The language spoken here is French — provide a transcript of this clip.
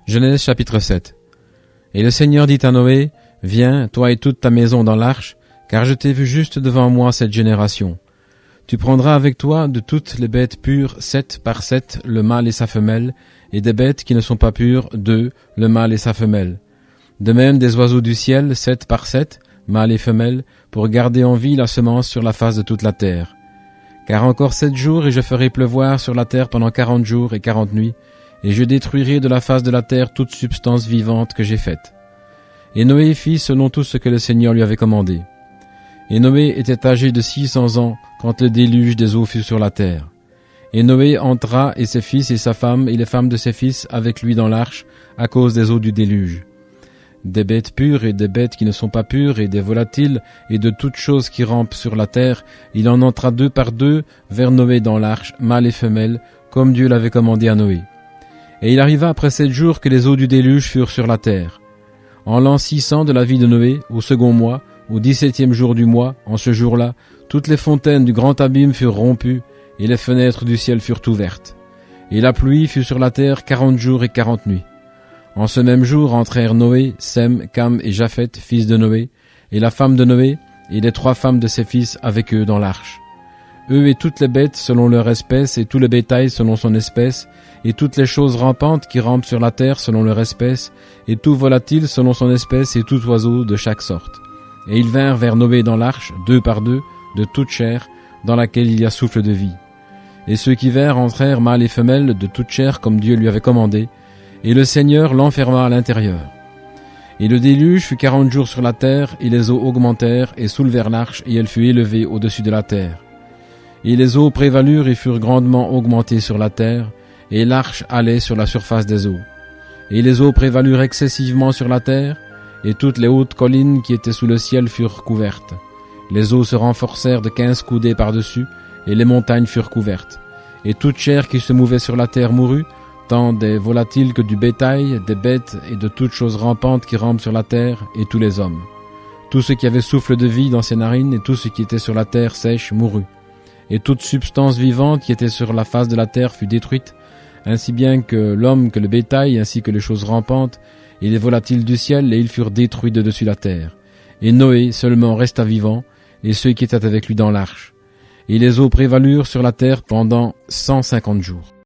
Genèse chapitre 7. Et le Seigneur dit à Noé, « Viens, toi et toute ta maison dans l'arche, car je t'ai vu juste devant moi cette génération. Tu prendras avec toi de toutes les bêtes pures 7 par 7, le mâle et sa femelle, et des bêtes qui ne sont pas pures 2, le mâle et sa femelle. De même des oiseaux du ciel 7 par 7, mâle et femelle, pour garder en vie la semence sur la face de toute la terre. Car encore 7 jours et je ferai pleuvoir sur la terre pendant 40 jours et 40 nuits, et je détruirai de la face de la terre toute substance vivante que j'ai faite. » Et Noé fit selon tout ce que le Seigneur lui avait commandé. Et Noé était âgé de 600 ans quand le déluge des eaux fut sur la terre. Et Noé entra et ses fils et sa femme et les femmes de ses fils avec lui dans l'arche à cause des eaux du déluge. Des bêtes pures et des bêtes qui ne sont pas pures et des volatiles et de toutes choses qui rampent sur la terre, il en entra 2 par 2 vers Noé dans l'arche, mâle et femelle, comme Dieu l'avait commandé à Noé. Et il arriva après 7 jours que les eaux du déluge furent sur la terre. En l'an 600 de la vie de Noé, au second mois, au 17e jour du mois, en ce jour-là, toutes les fontaines du grand abîme furent rompues, et les fenêtres du ciel furent ouvertes. Et la pluie fut sur la terre 40 jours et 40 nuits. En ce même jour entrèrent Noé, Sem, Cam et Japheth, fils de Noé, et la femme de Noé, et les 3 femmes de ses fils avec eux dans l'arche. Eux et toutes les bêtes selon leur espèce, et tout le bétail selon son espèce, et toutes les choses rampantes qui rampent sur la terre selon leur espèce, et tout volatile selon son espèce, et tout oiseau de chaque sorte. Et ils vinrent vers Noé dans l'arche, 2 par 2, de toute chair, dans laquelle il y a souffle de vie. Et ceux qui vinrent entrèrent mâles et femelles de toute chair comme Dieu lui avait commandé, et le Seigneur l'enferma à l'intérieur. Et le déluge fut 40 jours sur la terre, et les eaux augmentèrent et soulevèrent l'arche, et elle fut élevée au-dessus de la terre. Et les eaux prévalurent et furent grandement augmentées sur la terre, et l'arche allait sur la surface des eaux. Et les eaux prévalurent excessivement sur la terre, et toutes les hautes collines qui étaient sous le ciel furent couvertes. Les eaux se renforcèrent de 15 coudées par-dessus, et les montagnes furent couvertes. Et toute chair qui se mouvait sur la terre mourut, tant des volatiles que du bétail, des bêtes et de toutes choses rampantes qui rampent sur la terre, et tous les hommes. Tout ce qui avait souffle de vie dans ses narines, et tout ce qui était sur la terre sèche mourut. Et toute substance vivante qui était sur la face de la terre fut détruite, ainsi bien que l'homme que le bétail, ainsi que les choses rampantes, et les volatiles du ciel, et ils furent détruits de dessus la terre. Et Noé seulement resta vivant, et ceux qui étaient avec lui dans l'arche. Et les eaux prévalurent sur la terre pendant 150 jours.